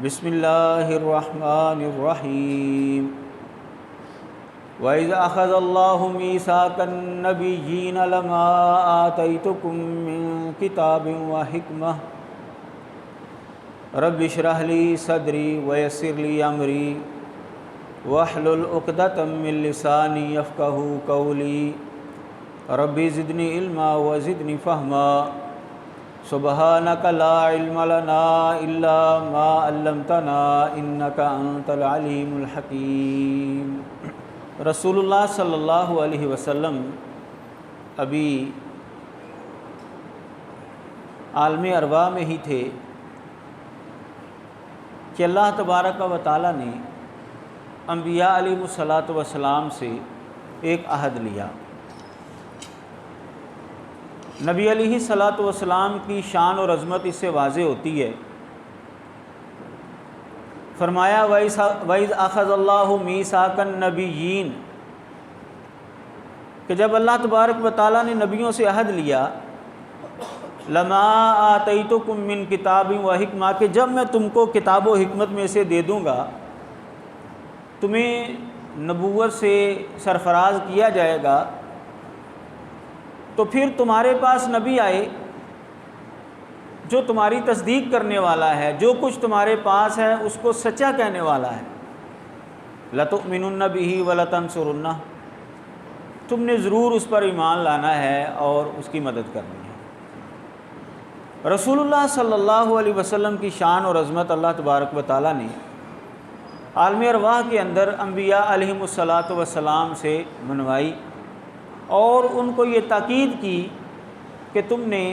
بسم اللہ الرحمن الرحیم وَإِذْ أَخَذَ اللَّهُ مِيثَاقَ النَّبِيِّينَ لَمَا آتَيْتُكُم مِّن كِتَابٍ وَحِكْمَةٍ رَبِّ اشْرَحْ لِي صَدْرِي وَيَسِّرْ لِي أَمْرِي وَاحْلُلْ عُقْدَةً مِّن لِّسَانِي يَفْقَهُوا قَوْلِي رَبِّ زِدْنِي عِلْمًا وَزِدْنِي فَهْمًا سبحانك لا علم لنا إلا ما علمتنا إنك أنت العليم الحكيم۔ رسول اللہ صلی اللہ علیہ وسلم ابھی عالم ارواح میں ہی تھے کہ اللہ تبارک و تعالیٰ نے انبیاء علیہ الصلاۃ والسلام سے ایک عہد لیا۔ نبی علیہ الصلاۃ والسلام کی شان اور عظمت اس سے واضح ہوتی ہے۔ فرمایا وَإِذْ أَخَذَ اللَّهُ مِيثَاقَ النَّبِيِّينَ کہ جب اللہ تبارک و تعالیٰ نے نبیوں سے عہد لیا، لَمَا آتَيْتُكُم مِّن كِتَابٍ وَحِكْمَةٍ کہ جب میں تم کو کتاب و حکمت میں سے دے دوں گا، تمہیں نبوت سے سرفراز کیا جائے گا، تو پھر تمہارے پاس نبی آئے جو تمہاری تصدیق کرنے والا ہے، جو کچھ تمہارے پاس ہے اس کو سچا کہنے والا ہے۔ لَتُؤْمِنُنَّ بِهِ وَلَتَنْصُرُنَّهُ تم نے ضرور اس پر ایمان لانا ہے اور اس کی مدد کرنی ہے۔ رسول اللہ صلی اللہ علیہ وسلم کی شان اور عظمت اللہ تبارک و تعالیٰ نے عالم ارواح کے اندر انبیاء علیہم الصلاۃ والسلام سے منوائی اور ان کو یہ تاکید کی کہ تم نے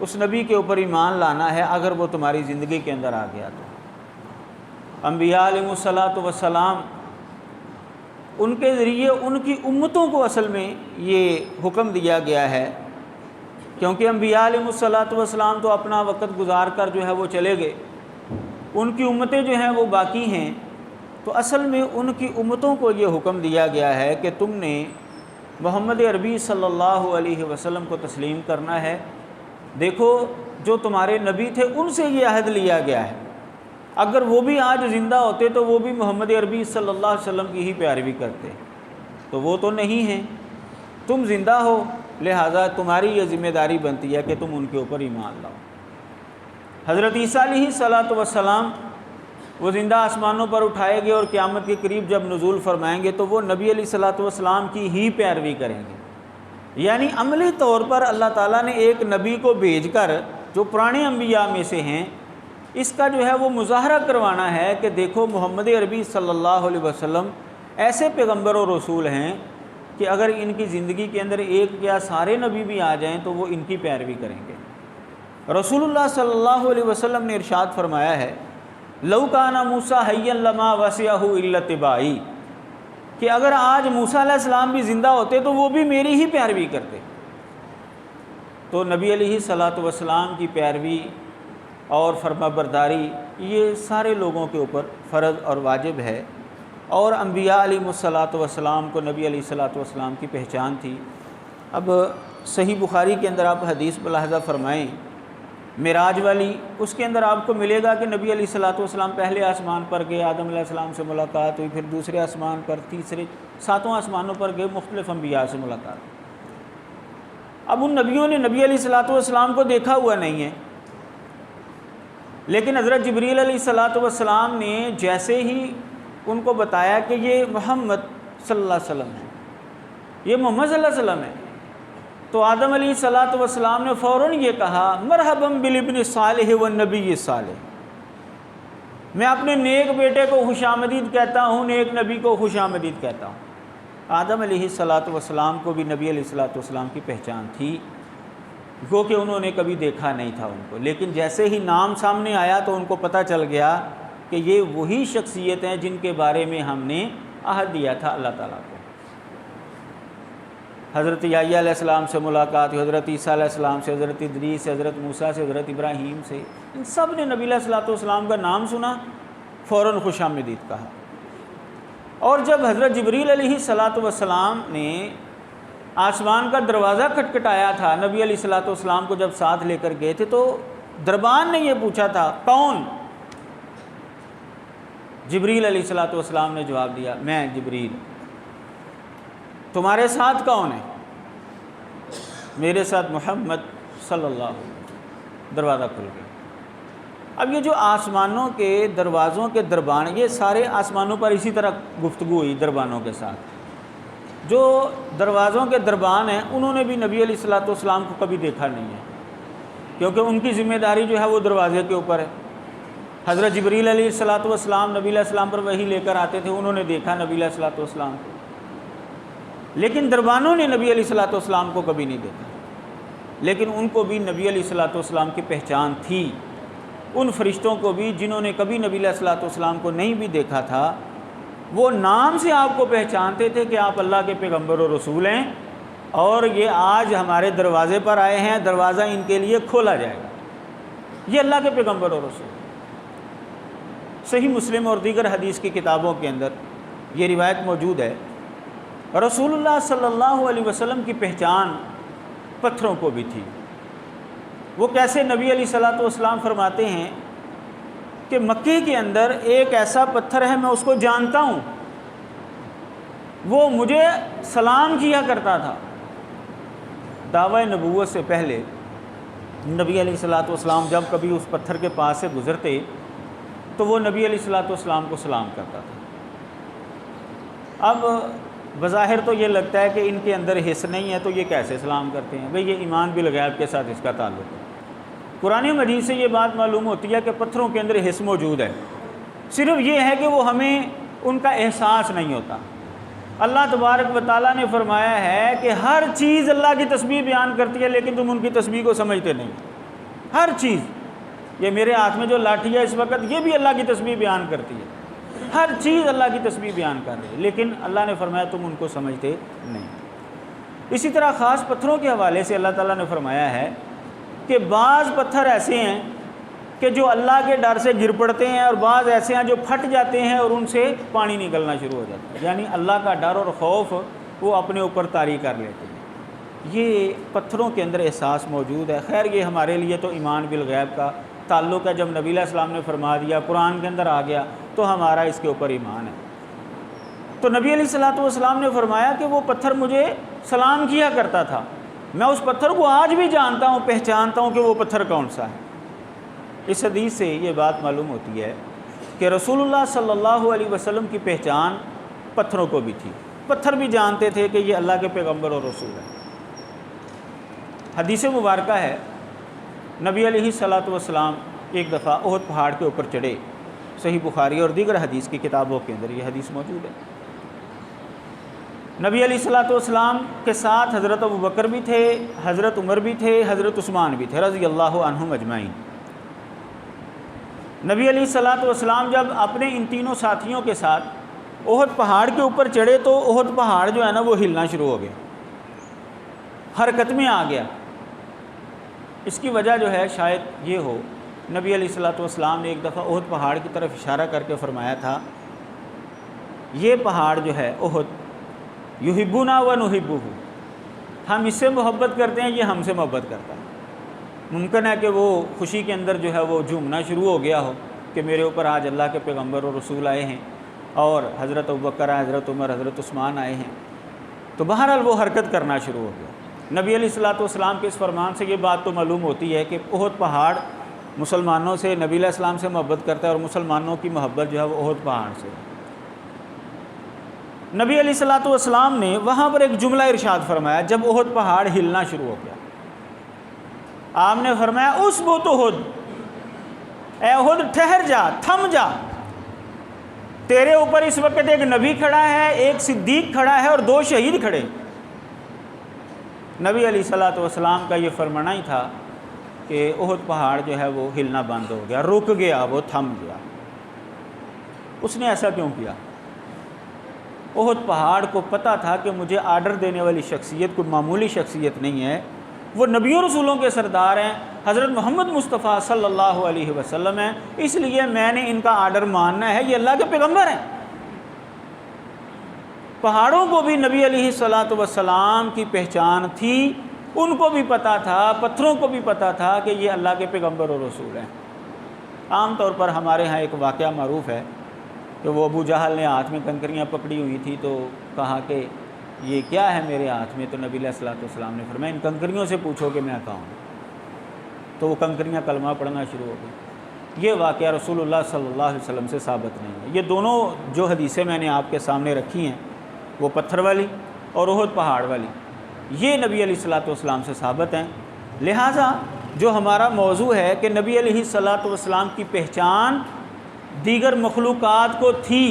اس نبی کے اوپر ایمان لانا ہے اگر وہ تمہاری زندگی کے اندر آ گیا تو۔ انبیاء علیہ الصلاۃ والسلام ان کے ذریعے ان کی امتوں کو اصل میں یہ حکم دیا گیا ہے، کیونکہ انبیاء علیہ الصلاۃ والسلام تو اپنا وقت گزار کر جو ہے وہ چلے گئے، ان کی امتیں جو ہیں وہ باقی ہیں، تو اصل میں ان کی امتوں کو یہ حکم دیا گیا ہے کہ تم نے محمد عربی صلی اللہ علیہ وسلم کو تسلیم کرنا ہے۔ دیکھو جو تمہارے نبی تھے ان سے یہ عہد لیا گیا ہے، اگر وہ بھی آج زندہ ہوتے تو وہ بھی محمد عربی صلی اللہ علیہ وسلم کی ہی پیروی کرتے، تو وہ تو نہیں ہیں، تم زندہ ہو لہٰذا تمہاری یہ ذمہ داری بنتی ہے کہ تم ان کے اوپر ایمان لاؤ۔ حضرت عیسیٰ علیہ الصلاۃ والسلام وہ زندہ آسمانوں پر اٹھائے گئے اور قیامت کے قریب جب نزول فرمائیں گے تو وہ نبی علیہ الصلاۃ والسلام کی ہی پیروی کریں گے، یعنی عملی طور پر اللہ تعالیٰ نے ایک نبی کو بھیج کر جو پرانے انبیاء میں سے ہیں اس کا جو ہے وہ مظاہرہ کروانا ہے کہ دیکھو محمد عربی صلی اللہ علیہ وسلم ایسے پیغمبر و رسول ہیں کہ اگر ان کی زندگی کے اندر ایک یا سارے نبی بھی آ جائیں تو وہ ان کی پیروی کریں گے۔ رسول اللہ صلی اللہ علیہ وسلم نے ارشاد فرمایا ہے لَوْ كَانَ مُوسَىٰ حَيًّا لَمَا وَسِعَهُ إِلَّا اتِّبَاعِي کہ اگر آج موسیٰ علیہ السلام بھی زندہ ہوتے تو وہ بھی میری ہی پیروی کرتے۔ تو نبی علیہ الصلاۃ والسلام کی پیروی اور فرما برداری یہ سارے لوگوں کے اوپر فرض اور واجب ہے، اور انبیاء علیہ الصلاۃ والسلام کو نبی علیہ الصلاۃ والسلام کی پہچان تھی۔ اب صحیح بخاری کے اندر آپ حدیث ملاحظہ فرمائیں معراج والی، اس کے اندر آپ کو ملے گا کہ نبی علیہ الصلاۃ والسلام پہلے آسمان پر گئے، آدم علیہ السلام سے ملاقات ہوئی، پھر دوسرے آسمان پر، تیسرے، ساتوں آسمانوں پر گئے، مختلف انبیاء سے ملاقات۔ اب ان نبیوں نے نبی علیہ الصلاۃ والسلام کو دیکھا ہوا نہیں ہے، لیکن حضرت جبریل علیہ الصلاۃ والسلام نے جیسے ہی ان کو بتایا کہ یہ محمد صلی اللہ علیہ وسلم ہے، یہ محمد صلی اللہ علیہ وسلم ہے، تو آدم علیہ الصلاۃ والسلام نے فوراً یہ کہا مرحبا بالابن الصالح والنبی الصالح، میں اپنے نیک بیٹے کو خوش آمدید کہتا ہوں، نیک نبی کو خوش آمدید کہتا ہوں۔ آدم علیہ الصلاۃ والسلام کو بھی نبی علیہ الصلاۃ والسلام کی پہچان تھی، گو کہ انہوں نے کبھی دیکھا نہیں تھا ان کو، لیکن جیسے ہی نام سامنے آیا تو ان کو پتہ چل گیا کہ یہ وہی شخصیت ہیں جن کے بارے میں ہم نے عہد دیا تھا اللہ تعالیٰ کو۔ حضرت یحییٰ علیہ السلام سے ملاقات ہوئی، حضرت عیسیٰ علیہ السلام سے، حضرت ادریس سے، حضرت موسیٰ سے، حضرت ابراہیم سے، ان سب نے نبی علیہ الصلاۃ والسلام کا نام سنا، فوراً خوش آمدید کہا۔ اور جب حضرت جبریل علیہ الصلاۃ والسلام نے آسمان کا دروازہ کھٹکھٹایا تھا، نبی علیہ الصلاۃ والسلام کو جب ساتھ لے کر گئے تھے تو دربان نے یہ پوچھا تھا کون؟ جبریل علیہ الصلوۃ والسلام نے جواب دیا میں جبریل، تمہارے ساتھ کون ہے؟ میرے ساتھ محمد صلی اللہ علیہ وسلم۔ دروازہ کھل گیا۔ اب یہ جو آسمانوں کے دروازوں کے دربان، یہ سارے آسمانوں پر اسی طرح گفتگو ہوئی دربانوں کے ساتھ۔ جو دروازوں کے دربان ہیں انہوں نے بھی نبی علیہ الصلوۃ والسلام کو کبھی دیکھا نہیں ہے، کیونکہ ان کی ذمہ داری جو ہے وہ دروازے کے اوپر ہے۔ حضرت جبریل علیہ الصلوۃ والسلام نبی علیہ السلام پر وحی لے کر آتے تھے، انہوں نے دیکھا نبی علیہ الصلوۃ والسلام کو، لیکن دربانوں نے نبی علیہ الصلوۃ والسلام کو کبھی نہیں دیکھا۔ لیکن ان کو بھی نبی علیہ الصلوۃ والسلام کی پہچان تھی۔ ان فرشتوں کو بھی جنہوں نے کبھی نبی علیہ الصلوۃ والسلام کو نہیں بھی دیکھا تھا، وہ نام سے آپ کو پہچانتے تھے کہ آپ اللہ کے پیغمبر و رسول ہیں، اور یہ آج ہمارے دروازے پر آئے ہیں، دروازہ ان کے لیے کھولا جائے گا۔ یہ اللہ کے پیغمبر و رسول۔ صحیح مسلم اور دیگر حدیث کی کتابوں کے اندر یہ روایت موجود ہے، رسول اللہ صلی اللہ علیہ وسلم کی پہچان پتھروں کو بھی تھی۔ وہ کیسے؟ نبی علیہ الصلوۃ والسلام فرماتے ہیں کہ مکے کے اندر ایک ایسا پتھر ہے، میں اس کو جانتا ہوں، وہ مجھے سلام کیا کرتا تھا۔ دعوی نبوت سے پہلے نبی علیہ الصلوۃ والسلام جب کبھی اس پتھر کے پاس سے گزرتے تو وہ نبی علیہ الصلوۃ والسلام کو سلام کرتا تھا۔ اب بظاہر تو یہ لگتا ہے کہ ان کے اندر حس نہیں ہے تو یہ کیسے سلام کرتے ہیں؟ بھئی یہ ایمان بالغیب کے ساتھ اس کا تعلق ہے۔ قرآن مجید سے یہ بات معلوم ہوتی ہے کہ پتھروں کے اندر حس موجود ہے، صرف یہ ہے کہ وہ ہمیں ان کا احساس نہیں ہوتا۔ اللہ تبارک و تعالیٰ نے فرمایا ہے کہ ہر چیز اللہ کی تسبیح بیان کرتی ہے، لیکن تم ان کی تسبیح کو سمجھتے نہیں۔ ہر چیز، یہ میرے ہاتھ میں جو لاٹھی ہے اس وقت، یہ بھی اللہ کی تسبیح بیان کرتی ہے۔ ہر چیز اللہ کی تسبیح بیان کر رہی ہے، لیکن اللہ نے فرمایا تم ان کو سمجھتے نہیں۔ اسی طرح خاص پتھروں کے حوالے سے اللہ تعالیٰ نے فرمایا ہے کہ بعض پتھر ایسے ہیں کہ جو اللہ کے ڈر سے گر پڑتے ہیں، اور بعض ایسے ہیں جو پھٹ جاتے ہیں اور ان سے پانی نکلنا شروع ہو جاتا ہے، یعنی اللہ کا ڈر اور خوف وہ اپنے اوپر طاری کر لیتے ہیں۔ یہ پتھروں کے اندر احساس موجود ہے۔ خیر یہ ہمارے لیے تو ایمان بالغیب کا تعلق ہے، جب نبی علیہ السلام نے فرما دیا، قرآن کے اندر آ گیا تو ہمارا اس کے اوپر ایمان ہے۔ تو نبی علیہ الصلوۃ والسلام نے فرمایا کہ وہ پتھر مجھے سلام کیا کرتا تھا، میں اس پتھر کو آج بھی جانتا ہوں، پہچانتا ہوں کہ وہ پتھر کون سا ہے۔ اس حدیث سے یہ بات معلوم ہوتی ہے کہ رسول اللہ صلی اللہ علیہ وسلم کی پہچان پتھروں کو بھی تھی، پتھر بھی جانتے تھے کہ یہ اللہ کے پیغمبر اور رسول ہیں۔ حدیث مبارکہ ہے، نبی علیہ الصلوۃ والسلام ایک دفعہ احد پہاڑ کے اوپر چڑھے، صحیح بخاری اور دیگر حدیث کی کتابوں کے اندر یہ حدیث موجود ہے۔ نبی علیہ الصلوۃ والسلام کے ساتھ حضرت ابوبکر بھی تھے، حضرت عمر بھی تھے، حضرت عثمان بھی تھے رضی اللہ عنہم اجمعین۔ نبی علیہ الصلوۃ والسلام جب اپنے ان تینوں ساتھیوں کے ساتھ احد پہاڑ کے اوپر چڑھے تو احد پہاڑ جو ہے نا وہ ہلنا شروع ہو گیا، حرکت میں آ گیا۔ اس کی وجہ جو ہے شاید یہ ہو، نبی علیہ الصلوۃ والسلام نے ایک دفعہ احد پہاڑ کی طرف اشارہ کر کے فرمایا تھا، یہ پہاڑ جو ہے احد یحبنا و نحبہ، ہم اس سے محبت کرتے ہیں، یہ ہم سے محبت کرتا ہے۔ ممکن ہے کہ وہ خوشی کے اندر جو ہے وہ جھومنا شروع ہو گیا ہو کہ میرے اوپر آج اللہ کے پیغمبر اور رسول آئے ہیں، اور حضرت ابوبکر، حضرت عمر، حضرت عثمان آئے ہیں، تو بہرحال وہ حرکت کرنا شروع ہو گیا۔ نبی علیہ الصلوۃ والسلام کے اس فرمان سے یہ بات تو معلوم ہوتی ہے کہ احد پہاڑ مسلمانوں سے، نبی علیہ السلام سے محبت کرتا ہے، اور مسلمانوں کی محبت جو ہے وہ احد پہاڑ سے۔ نبی علیہ الصلوۃ والسلام نے وہاں پر ایک جملہ ارشاد فرمایا جب احد پہاڑ ہلنا شروع ہو گیا۔ آپ نے فرمایا اثبت احد، اے احد ٹھہر جا، تھم جا، تیرے اوپر اس وقت ایک نبی کھڑا ہے، ایک صدیق کھڑا ہے، اور 2 شہید کھڑے۔ نبی علیہ الصلوۃ والسلام کا یہ فرمانا ہی تھا کہ احد پہاڑ جو ہے وہ ہلنا بند ہو گیا، رک گیا، وہ تھم گیا۔ اس نے ایسا کیوں کیا؟ احد پہاڑ کو پتہ تھا کہ مجھے آرڈر دینے والی شخصیت کوئی معمولی شخصیت نہیں ہے، وہ نبی و رسولوں کے سردار ہیں، حضرت محمد مصطفیٰ صلی اللہ علیہ وسلم ہیں، اس لیے میں نے ان کا آرڈر ماننا ہے، یہ اللہ کے پیغمبر ہیں۔ پہاڑوں کو بھی نبی علیہ الصلوۃ والسلام کی پہچان تھی، ان کو بھی پتہ تھا، پتھروں کو بھی پتہ تھا کہ یہ اللہ کے پیغمبر اور رسول ہیں۔ عام طور پر ہمارے ہاں ایک واقعہ معروف ہے تو وہ ابو جہل نے ہاتھ میں کنکریاں پکڑی ہوئی تھی تو کہا کہ یہ کیا ہے میرے ہاتھ میں؟ تو نبی علیہ الصلوۃ والسلام نے فرمایا ان کنکریوں سے پوچھو کہ میں کہاں ہوں۔ تو وہ کنکریاں کلمہ پڑھنا شروع ہو گئی۔ یہ واقعہ رسول اللہ صلی اللہ علیہ وسلم سے ثابت نہیں ہے۔ یہ دونوں جو حدیثیں میں نے آپ کے سامنے رکھی ہیں، وہ پتھر والی اور احد پہاڑ والی، یہ نبی علیہ الصلوۃ والسلام سے ثابت ہیں۔ لہٰذا جو ہمارا موضوع ہے کہ نبی علیہ الصلوۃ والسلام کی پہچان دیگر مخلوقات کو تھی،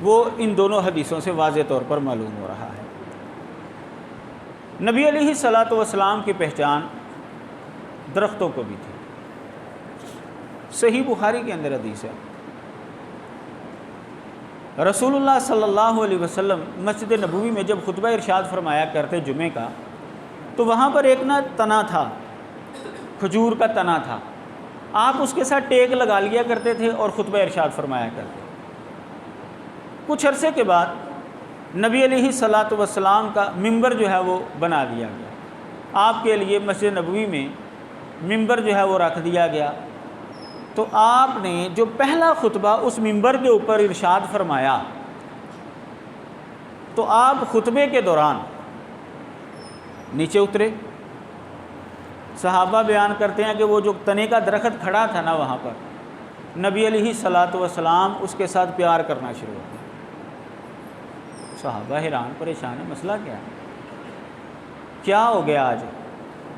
وہ ان دونوں حدیثوں سے واضح طور پر معلوم ہو رہا ہے۔ نبی علیہ الصلوۃ والسلام کی پہچان درختوں کو بھی تھی۔ صحیح بخاری کے اندر حدیث ہے، رسول اللہ صلی اللہ علیہ وسلم مسجد نبوی میں جب خطبہ ارشاد فرمایا کرتے جمعے کا، تو وہاں پر ایک تنا تھا، کھجور کا تنا تھا، آپ اس کے ساتھ ٹیک لگا لیا کرتے تھے اور خطبہ ارشاد فرمایا کرتے۔ کچھ عرصے کے بعد نبی علیہ الصلوۃ والسلام کا ممبر جو ہے وہ بنا دیا گیا، آپ کے لیے مسجد نبوی میں ممبر جو ہے وہ رکھ دیا گیا۔ تو آپ نے جو پہلا خطبہ اس ممبر کے اوپر ارشاد فرمایا، تو آپ خطبے کے دوران نیچے اترے۔ صحابہ بیان کرتے ہیں کہ وہ جو تنے کا درخت کھڑا تھا نا، وہاں پر نبی علیہ الصلوۃ والسلام اس کے ساتھ پیار کرنا شروع ہو گیا۔ صحابہ حیران پریشان ہے، مسئلہ کیا ہو گیا آج؟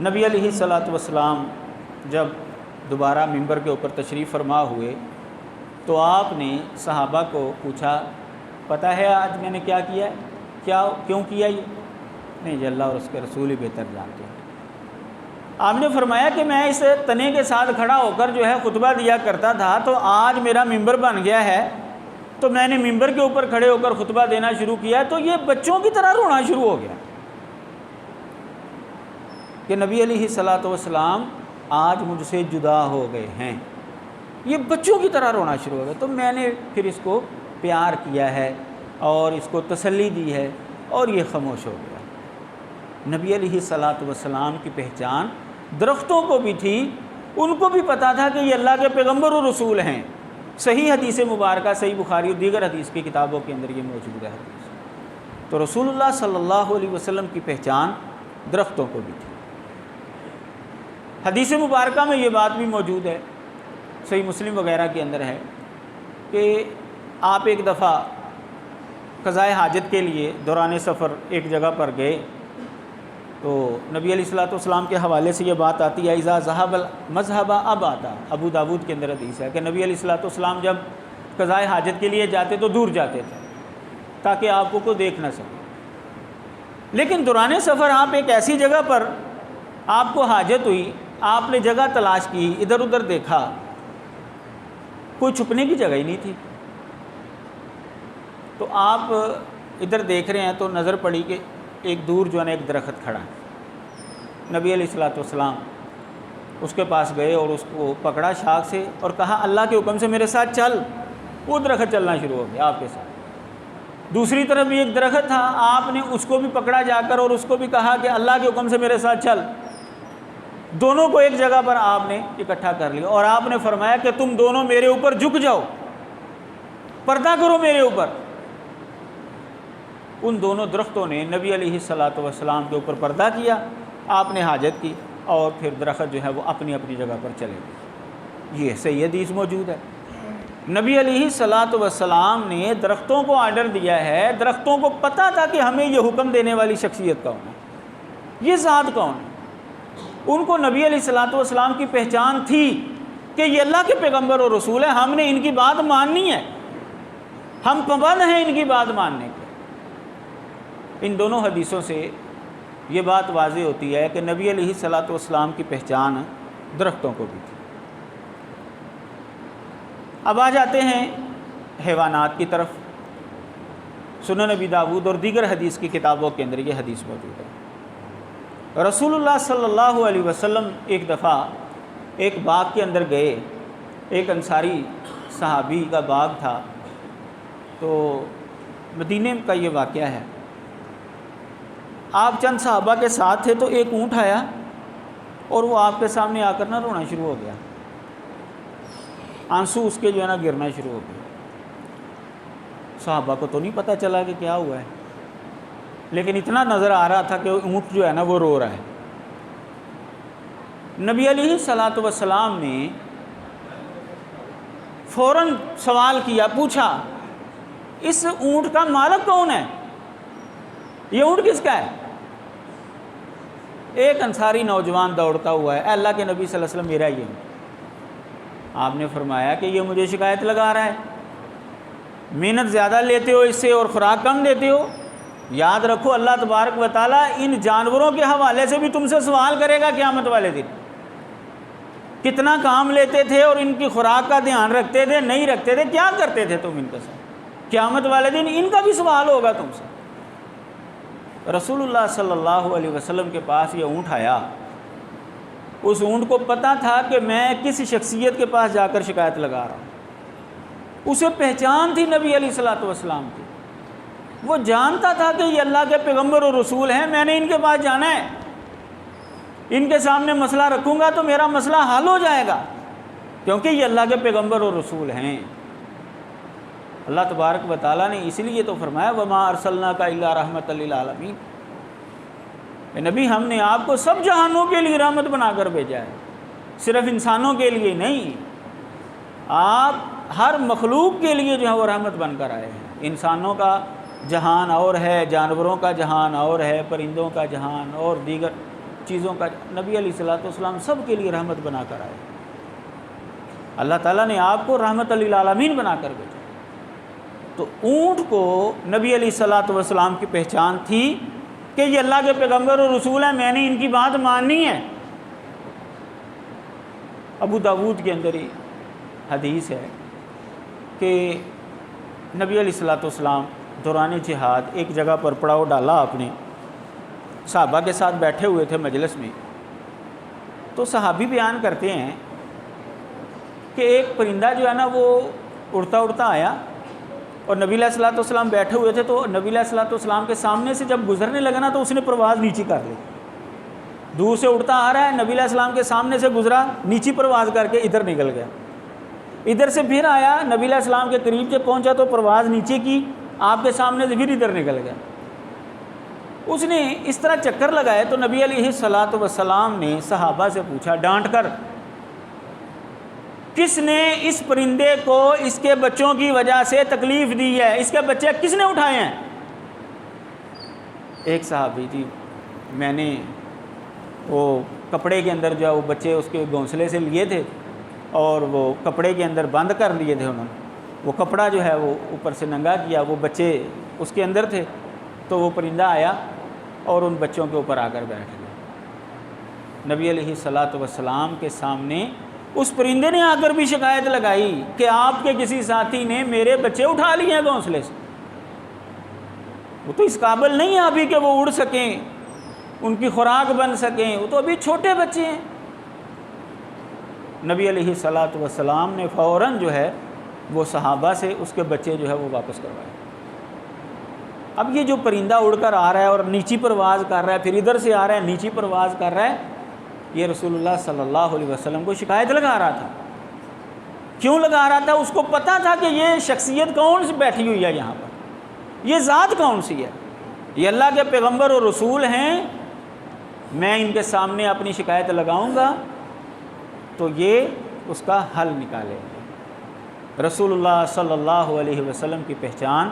نبی علیہ الصلوۃ والسلام جب دوبارہ ممبر کے اوپر تشریف فرما ہوئے تو آپ نے صحابہ کو پوچھا، پتہ ہے آج میں نے کیا کیا ہے؟ کیوں کیا یہ؟ نہیں جی، اللہ اور اس کے رسول ہی بہتر جانتے ہیں۔ آپ نے فرمایا کہ میں اس تنے کے ساتھ کھڑا ہو کر جو ہے خطبہ دیا کرتا تھا، تو آج میرا ممبر بن گیا ہے، تو میں نے ممبر کے اوپر کھڑے ہو کر خطبہ دینا شروع کیا، تو یہ بچوں کی طرح رونا شروع ہو گیا کہ نبی علیہ الصلوۃ والسلام آج مجھ سے جدا ہو گئے ہیں۔ یہ بچوں کی طرح رونا شروع ہو گیا۔ تو میں نے پھر اس کو پیار کیا ہے اور اس کو تسلی دی ہے اور یہ خاموش ہو گیا۔ نبی علیہ الصلوۃ والسلام کی پہچان درختوں کو بھی تھی، ان کو بھی پتہ تھا کہ یہ اللہ کے پیغمبر و رسول ہیں۔ صحیح حدیث مبارکہ، صحیح بخاری اور دیگر حدیث کی کتابوں کے اندر یہ موجود ہے حدیث۔ تو رسول اللہ صلی اللہ علیہ وسلم کی پہچان درختوں کو بھی تھی۔ حدیث مبارکہ میں یہ بات بھی موجود ہے، صحیح مسلم وغیرہ کے اندر ہے، کہ آپ ایک دفعہ قضائے حاجت کے لیے دوران سفر ایک جگہ پر گئے، تو نبی علیہ الصلوۃ والسلام کے حوالے سے یہ بات آتی ہے، اذا ذهب المذهب ابعد، ابو داود کے اندر حدیث ہے کہ نبی علیہ الصلوۃ والسلام جب قضائے حاجت کے لیے جاتے تو دور جاتے تھے تاکہ آپ کو کوئی دیکھ نہ سکے۔ لیکن دوران سفر آپ ایک ایسی جگہ پر آپ کو حاجت ہوئی، آپ نے جگہ تلاش کی، ادھر ادھر دیکھا، کوئی چھپنے کی جگہ ہی نہیں تھی۔ تو آپ ادھر دیکھ رہے ہیں تو نظر پڑی کہ ایک دور جو ہے نا ایک درخت کھڑا ہے۔ نبی علیہ الصلوۃ والسلام اس کے پاس گئے اور اس کو پکڑا شاخ سے اور کہا اللہ کے حکم سے میرے ساتھ چل۔ وہ درخت چلنا شروع ہو گیا آپ کے ساتھ۔ دوسری طرف بھی ایک درخت تھا، آپ نے اس کو بھی پکڑا جا کر اور اس کو بھی کہا کہ اللہ کے حکم سے میرے ساتھ چل۔ دونوں کو ایک جگہ پر آپ نے اکٹھا کر لیا اور آپ نے فرمایا کہ تم دونوں میرے اوپر جھک جاؤ، پردہ کرو میرے اوپر۔ ان دونوں درختوں نے نبی علیہ الصلوۃ والسلام کے اوپر پردہ کیا، آپ نے حاجت کی اور پھر درخت جو ہے وہ اپنی اپنی جگہ پر چلے گئے۔ یہ صحیح حدیث موجود ہے۔ نبی علیہ الصلوۃ والسلام نے درختوں کو آرڈر دیا ہے، درختوں کو پتہ تھا کہ ہمیں یہ حکم دینے والی شخصیت کون ہے، یہ ذات کون ہے۔ ان کو نبی علیہ الصلوۃ والسلام کی پہچان تھی کہ یہ اللہ کے پیغمبر اور رسول ہیں، ہم نے ان کی بات ماننی ہے، ہم پابند ہیں ان کی بات ماننے کے۔ ان دونوں حدیثوں سے یہ بات واضح ہوتی ہے کہ نبی علیہ الصلوۃ والسلام کی پہچان درختوں کو بھی تھی۔ اب آ جاتے ہیں حیوانات کی طرف۔ سنن نبی داود اور دیگر حدیث کی کتابوں کے اندر یہ حدیث موجود ہے۔ رسول اللہ صلی اللہ علیہ وسلم ایک دفعہ ایک باغ کے اندر گئے، ایک انصاری صحابی کا باغ تھا، تو مدینے کا یہ واقعہ ہے۔ آپ چند صحابہ کے ساتھ تھے تو ایک اونٹ آیا اور وہ آپ کے سامنے آ کر نہ رونا شروع ہو گیا، آنسو اس کے جو ہے نا گرنا شروع ہو گئے۔ صحابہ کو تو نہیں پتہ چلا کہ کیا ہوا ہے، لیکن اتنا نظر آ رہا تھا کہ اونٹ جو ہے نا وہ رو رہا ہے۔ نبی علیہ الصلوۃ والسلام نے فوراً سوال کیا، پوچھا اس اونٹ کا مالک کون ہے، یہ اونٹ کس کا ہے؟ ایک انصاری نوجوان دوڑتا ہوا ہے، اے اللہ کے نبی صلی اللہ علیہ وسلم میرا یہ اونٹ۔ آپ نے فرمایا کہ یہ مجھے شکایت لگا رہا ہے، محنت زیادہ لیتے ہو اس سے اور خوراک کم دیتے ہو۔ یاد رکھو اللہ تبارک و تعالیٰ ان جانوروں کے حوالے سے بھی تم سے سوال کرے گا قیامت والے دن، کتنا کام لیتے تھے اور ان کی خوراک کا دھیان رکھتے تھے نہیں رکھتے تھے، کیا کرتے تھے تم ان کے ساتھ، قیامت والے دن ان کا بھی سوال ہوگا تم سے۔ رسول اللہ صلی اللہ علیہ وسلم کے پاس یہ اونٹ آیا، اس اونٹ کو پتہ تھا کہ میں کس شخصیت کے پاس جا کر شکایت لگا رہا ہوں، اسے پہچان تھی نبی علیہ الصلوۃ والسلام کی، وہ جانتا تھا کہ یہ اللہ کے پیغمبر اور رسول ہیں، میں نے ان کے پاس جانا ہے، ان کے سامنے مسئلہ رکھوں گا تو میرا مسئلہ حل ہو جائے گا، کیونکہ یہ اللہ کے پیغمبر اور رسول ہیں۔ اللہ تبارک و تعالیٰ نے اس لیے تو فرمایا وَمَا أَرْسَلْنَاكَ إِلَّا رَحْمَةً لِلْعَالَمِينَ، اے نبی ہم نے آپ کو سب جہانوں کے لیے رحمت بنا کر بھیجا ہے، صرف انسانوں کے لیے نہیں، آپ ہر مخلوق کے لیے جو ہے وہ رحمت بن کر آئے ہیں۔ انسانوں کا جہان اور ہے، جانوروں کا جہان اور ہے، پرندوں کا جہان اور دیگر چیزوں کا، نبی علیہ الصلوۃ والسلام سب کے لیے رحمت بنا کر آئے۔ اللہ تعالیٰ نے آپ کو رحمت للعالمین بنا کر بھیجا۔ تو اونٹ کو نبی علیہ الصلوۃ والسلام کی پہچان تھی کہ یہ اللہ کے پیغمبر اور رسول ہیں، میں نے ان کی بات ماننی ہے۔ ابو داود کے اندر ہی حدیث ہے کہ نبی علیہ الصلوۃ والسلام دوران جہاد ایک جگہ پر پڑاؤ ڈالا، آپ نے صحابہ کے ساتھ بیٹھے ہوئے تھے مجلس میں، تو صحابی بیان کرتے ہیں کہ ایک پرندہ جو ہے نا وہ اڑتا اڑتا آیا اور نبی علیہ الصلوۃ والسلام بیٹھے ہوئے تھے، تو نبی علیہ الصلوۃ والسلام کے سامنے سے جب گزرنے لگا نا تو اس نے پرواز نیچی کر لی، دور سے اڑتا آ رہا ہے، نبی علیہ السلام کے سامنے سے گزرا، نیچی پرواز کر کے ادھر نکل گیا، ادھر سے پھر آیا، نبی علیہ السلام کے قریب جب پہنچا تو پرواز نیچے کی، آپ کے سامنے سے پھر ادھر نکل گیا۔ اس نے اس طرح چکر لگائے تو نبی علیہ الصلوۃ والسلام نے صحابہ سے پوچھا ڈانٹ کر، کس نے اس پرندے کو اس کے بچوں کی وجہ سے تکلیف دی ہے، اس کے بچے کس نے اٹھائے ہیں؟ ایک صحابی جی میں نے وہ کپڑے کے اندر جو ہے وہ بچے اس کے گھونسلے سے لیے تھے اور وہ کپڑے کے اندر بند کر لیے تھے، انہوں نے وہ کپڑا جو ہے وہ اوپر سے ننگا کیا، وہ بچے اس کے اندر تھے، تو وہ پرندہ آیا اور ان بچوں کے اوپر آ کر بیٹھ گیا۔ نبی علیہ الصلوۃ والسلام کے سامنے اس پرندے نے آ کر بھی شکایت لگائی کہ آپ کے کسی ساتھی نے میرے بچے اٹھا لیے ہیں گھونسلے سے، وہ تو اس قابل نہیں ہے ابھی کہ وہ اڑ سکیں، ان کی خوراک بن سکیں، وہ تو ابھی چھوٹے بچے ہیں۔ نبی علیہ الصلوۃ والسلام نے فوراً جو ہے وہ صحابہ سے اس کے بچے جو ہے وہ واپس کروائے۔ اب یہ جو پرندہ اڑ کر آ رہا ہے اور نیچی پرواز کر رہا ہے، پھر ادھر سے آ رہا ہے نیچی پرواز کر رہا ہے، یہ رسول اللہ صلی اللہ علیہ وسلم کو شکایت لگا رہا تھا۔ کیوں لگا رہا تھا؟ اس کو پتہ تھا کہ یہ شخصیت کون سی بیٹھی ہوئی ہے یہاں پر، یہ ذات کون سی ہے، یہ اللہ کے پیغمبر اور رسول ہیں، میں ان کے سامنے اپنی شکایت لگاؤں گا تو یہ اس کا حل نکالے گا۔ رسول اللہ صلی اللہ علیہ وسلم کی پہچان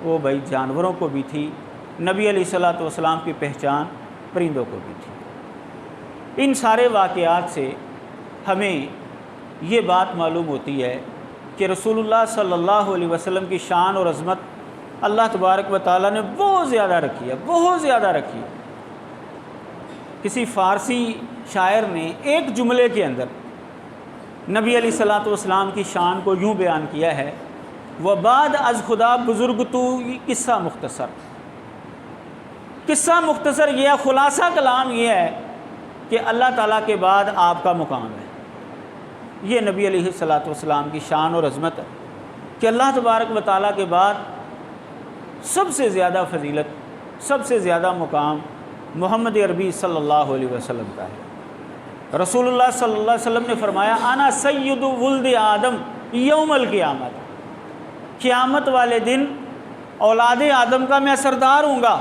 وہ بھائی جانوروں کو بھی تھی، نبی علیہ الصلوۃ والسلام کی پہچان پرندوں کو بھی تھی۔ ان سارے واقعات سے ہمیں یہ بات معلوم ہوتی ہے کہ رسول اللہ صلی اللہ علیہ وسلم کی شان اور عظمت اللہ تبارک و تعالیٰ نے بہت زیادہ رکھی ہے، بہت زیادہ رکھی ہے۔ کسی فارسی شاعر نے ایک جملے کے اندر نبی علیہ الصلوۃ والسلام کی شان کو یوں بیان کیا ہے، وبعد از خدا بزرگ تو، قصہ مختصر، قصہ مختصر یہ ہے، خلاصہ کلام یہ ہے کہ اللہ تعالیٰ کے بعد آپ کا مقام ہے۔ یہ نبی علیہ الصلوۃ والسلام کی شان اور عظمت ہے کہ اللہ تبارک و تعالیٰ کے بعد سب سے زیادہ فضیلت، سب سے زیادہ مقام محمد عربی صلی اللہ علیہ وسلم کا ہے۔ رسول اللہ صلی اللہ علیہ وسلم نے فرمایا انا سید ولد آدم یوم القیامت، قیامت والے دن اولاد آدم کا میں سردار ہوں گا،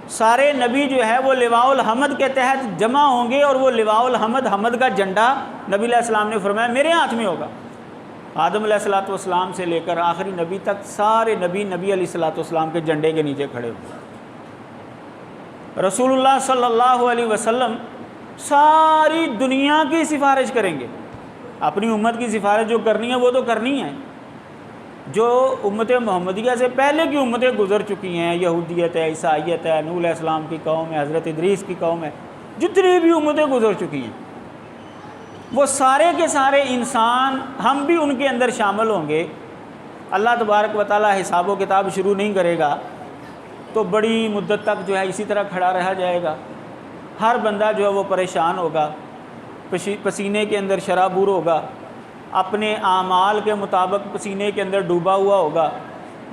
سارے نبی جو ہے وہ لواء الحمد کے تحت جمع ہوں گے، اور وہ لواء الحمد، حمد کا جھنڈا نبی علیہ السلام نے فرمایا میرے ہاتھ میں ہوگا۔ آدم علیہ السلام سے لے کر آخری نبی تک سارے نبی علیہ السلام کے جھنڈے کے نیچے کھڑے ہوئے۔ رسول اللہ صلی اللہ علیہ وسلم ساری دنیا کی سفارش کریں گے، اپنی امت کی سفارش جو کرنی ہے وہ تو کرنی ہے، جو امت محمدیہ سے پہلے کی امتیں گزر چکی ہیں، یہودیت ہے، عیسائیت ہے، نوح علیہ السلام کی قوم ہے، حضرت ادریس کی قوم ہے، جتنی بھی امتیں گزر چکی ہیں، وہ سارے کے سارے انسان، ہم بھی ان کے اندر شامل ہوں گے۔ اللہ تبارک و تعالیٰ حساب و کتاب شروع نہیں کرے گا تو بڑی مدت تک جو ہے اسی طرح کھڑا رہا جائے گا، ہر بندہ جو ہے وہ پریشان ہوگا، پسینے کے اندر شرابور ہوگا، اپنے اعمال کے مطابق پسینے کے اندر ڈوبا ہوا ہوگا،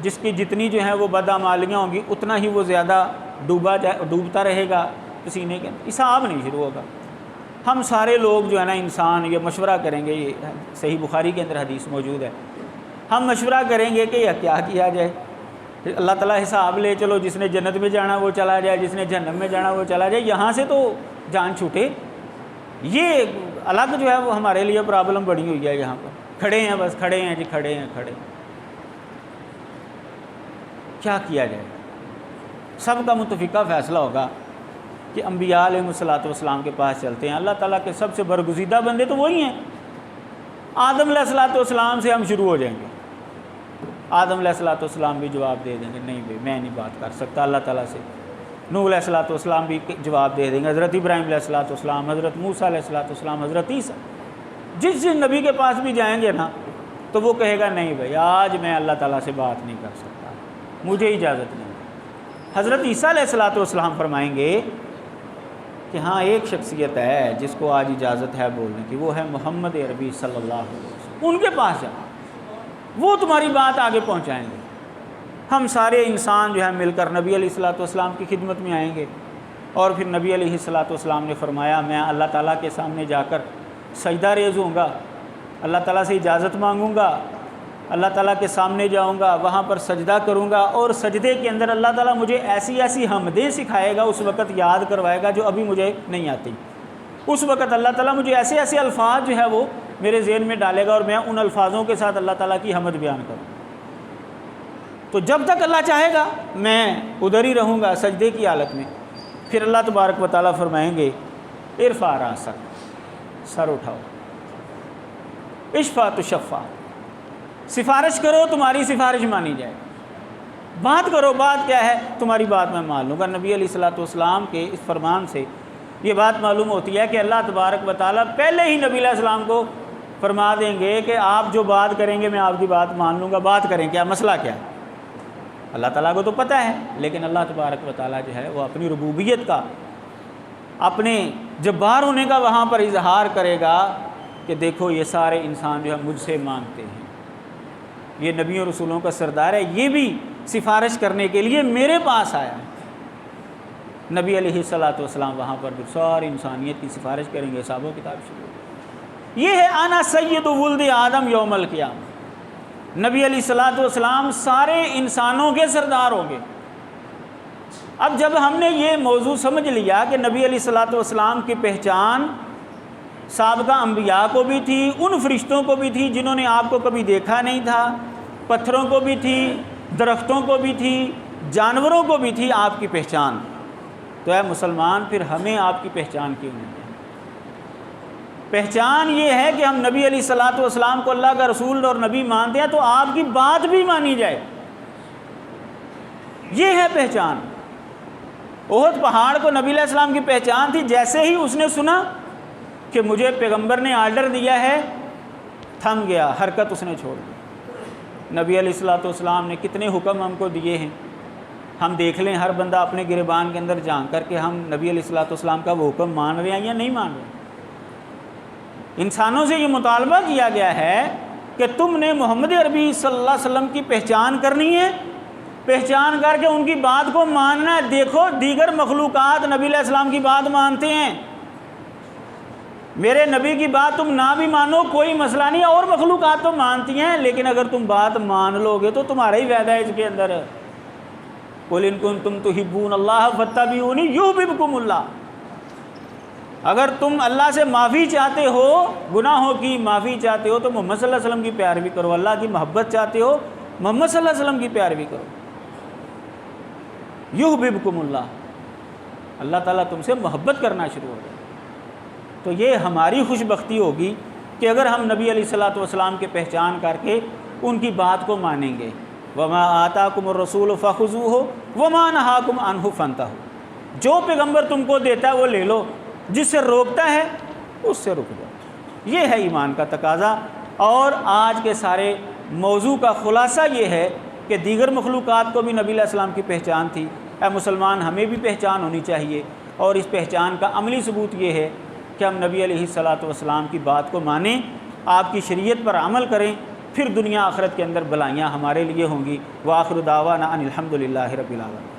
جس کی جتنی جو ہیں وہ بدعمالیاں ہوں گی اتنا ہی وہ زیادہ ڈوبتا رہے گا پسینے کے اندر، حساب نہیں شروع ہوگا۔ ہم سارے لوگ جو ہے نا انسان یہ مشورہ کریں گے، یہ صحیح بخاری کے اندر حدیث موجود ہے، ہم مشورہ کریں گے کہ یہ کیا کیا جائے۔ اللہ تعالیٰ حساب لے چلو، جس نے جنت میں جانا وہ چلا جائے، جس نے جہنم میں جانا وہ چلا جائے، یہاں سے تو جان چھوٹے۔ یہ الگ جو ہے وہ ہمارے لیے پرابلم بڑی ہوئی ہے، یہاں پر کھڑے ہیں، بس کھڑے ہیں جی، کھڑے ہیں۔ کیا کیا جائے؟ سب کا متفقہ فیصلہ ہوگا کہ انبیاء علیہ السلام کے پاس چلتے ہیں۔ اللہ تعالیٰ کے سب سے برگزیدہ بندے تو وہی ہیں۔ آدم علیہ السلام سے ہم شروع ہو جائیں گے، آدم علیہ السلام بھی جواب دے دیں گے نہیں بھائی میں نہیں بات کر سکتا اللہ تعالیٰ سے۔ نوح علیہ السلام بھی جواب دے دیں گے، حضرت ابراہیم علیہ السلام، حضرت موسیٰ علیہ السلام، حضرت عیسیٰ، جس نبی کے پاس بھی جائیں گے نا تو وہ کہے گا نہیں بھائی آج میں اللہ تعالیٰ سے بات نہیں کر سکتا، مجھے اجازت نہیں۔ حضرت عیسیٰ علیہ السلام فرمائیں گے کہ ہاں ایک شخصیت ہے جس کو آج اجازت ہے بولنے کی، وہ ہے محمد عربی صلی اللہ علیہ وسلم، ان کے پاس جاؤ، وہ تمہاری بات آگے پہنچائیں گے۔ ہم سارے انسان جو ہے مل کر نبی علیہ السلام کی خدمت میں آئیں گے، اور پھر نبی علیہ السلام نے فرمایا میں اللہ تعالیٰ کے سامنے جا کر سجدہ ریز ہوں گا، اللہ تعالیٰ سے اجازت مانگوں گا، اللہ تعالیٰ کے سامنے جاؤں گا، وہاں پر سجدہ کروں گا، اور سجدے کے اندر اللہ تعالیٰ مجھے ایسی ایسی حمدیں سکھائے گا، اس وقت یاد کروائے گا جو ابھی مجھے نہیں آتی۔ اس وقت اللہ تعالیٰ مجھے ایسے ایسے الفاظ جو ہے وہ میرے ذہن میں ڈالے گا، اور میں ان الفاظوں کے ساتھ اللہ تعالیٰ کی حمد بیان کروں۔ تو جب تک اللہ چاہے گا میں ادھر ہی رہوں گا سجدے کی حالت میں۔ پھر اللہ تبارک و تعالیٰ فرمائیں گے ارفع راسک، سر اٹھاؤ، اشفع تشفع، سفارش کرو تمہاری سفارش مانی جائے، بات کرو، بات کیا ہے تمہاری بات میں مان لوں گا۔ نبی علیہ السلام کے اس فرمان سے یہ بات معلوم ہوتی ہے کہ اللہ تبارک و تعالیٰ پہلے ہی نبی علیہ السلام کو فرما دیں گے کہ آپ جو بات کریں گے میں آپ کی بات مان لوں گا، بات کریں کیا، مسئلہ کیا ہے۔ اللہ تعالیٰ کو تو پتہ ہے، لیکن اللہ تبارک و تعالیٰ جو ہے وہ اپنی ربوبیت کا، اپنے جبار ہونے کا وہاں پر اظہار کرے گا کہ دیکھو یہ سارے انسان جو ہے مجھ سے مانگتے ہیں، یہ نبیوں رسولوں کا سردار ہے، یہ بھی سفارش کرنے کے لیے میرے پاس آیا ہے۔ نبی علیہ السلام وہاں پر بھی ساری انسانیت کی سفارش کریں گے، حساب و کتاب شروع ہوگا۔ یہ ہے انا سید ولد آدم یوم القیامہ، نبی علیہ السلام سارے انسانوں کے سردار ہوں گے۔ اب جب ہم نے یہ موضوع سمجھ لیا کہ نبی علیہ السلام کی پہچان سابقہ انبیاء کو بھی تھی، ان فرشتوں کو بھی تھی جنہوں نے آپ کو کبھی دیکھا نہیں تھا، پتھروں کو بھی تھی، درختوں کو بھی تھی، جانوروں کو بھی تھی آپ کی پہچان، تو اے مسلمان پھر ہمیں آپ کی پہچان کیوں نہیں ہے؟ پہچان یہ ہے کہ ہم نبی علیہ السلام کو اللہ کا رسول اور نبی مانتے ہیں تو آپ کی بات بھی مانی جائے، یہ ہے پہچان۔ احد پہاڑ کو نبی علیہ السلام کی پہچان تھی، جیسے ہی اس نے سنا کہ مجھے پیغمبر نے آرڈر دیا ہے، تھم گیا، حرکت اس نے چھوڑ دی۔ نبی علیہ السلام نے کتنے حکم ہم کو دیے ہیں، ہم دیکھ لیں ہر بندہ اپنے گریبان کے اندر جان کر کہ ہم نبی علیہ السلام کا وہ حکم مان رہے ہیں یا نہیں مان رہے۔ انسانوں سے یہ مطالبہ کیا گیا ہے کہ تم نے محمد عربی صلی اللہ علیہ وسلم کی پہچان کرنی ہے، پہچان کر کے ان کی بات کو ماننا ہے۔ دیکھو دیگر مخلوقات نبی علیہ السلام کی بات مانتے ہیں، میرے نبی کی بات تم نہ بھی مانو کوئی مسئلہ نہیں، اور مخلوقات تو مانتی ہیں، لیکن اگر تم بات مان لو گے تو تمہارا ہی فائدہ ہے اس کے اندر۔ قُلْ إِن كُنتُمْ تُحِبُّونَ اللَّهَ فَاتَّبِعُونِي يُحْبِبْكُمُ اللَّهُ۔ اگر تم اللہ سے معافی چاہتے ہو، گناہوں کی معافی چاہتے ہو، تو محمد صلی اللہ علیہ وسلم کی پیروی کرو۔ اللہ کی محبت چاہتے ہو، محمد صلی اللہ علیہ وسلم کی پیروی کرو۔ یحببکم اللہ، اللہ تعالیٰ تم سے محبت کرنا شروع ہو جائے۔ تو یہ ہماری خوش بختی ہوگی کہ اگر ہم نبی علیہ الصلوۃ والسلام کی پہچان کر کے ان کی بات کو مانیں گے۔ وما آتاکم الرسول فخذوہ وما نہاکم عنہ فانتہوا، جو پیغمبر تم کو دیتا ہے وہ لے لو، جس سے روکتا ہے اس سے رک جاؤ۔ یہ ہے ایمان کا تقاضا۔ اور آج کے سارے موضوع کا خلاصہ یہ ہے کہ دیگر مخلوقات کو بھی نبی علیہ السلام کی پہچان تھی، اے مسلمان ہمیں بھی پہچان ہونی چاہیے، اور اس پہچان کا عملی ثبوت یہ ہے کہ ہم نبی علیہ الصلوۃ والسلام کی بات کو مانیں، آپ کی شریعت پر عمل کریں، پھر دنیا آخرت کے اندر بلائیاں ہمارے لیے ہوں گی۔ وآخر دعوانا ان الحمد للہ رب العالمین۔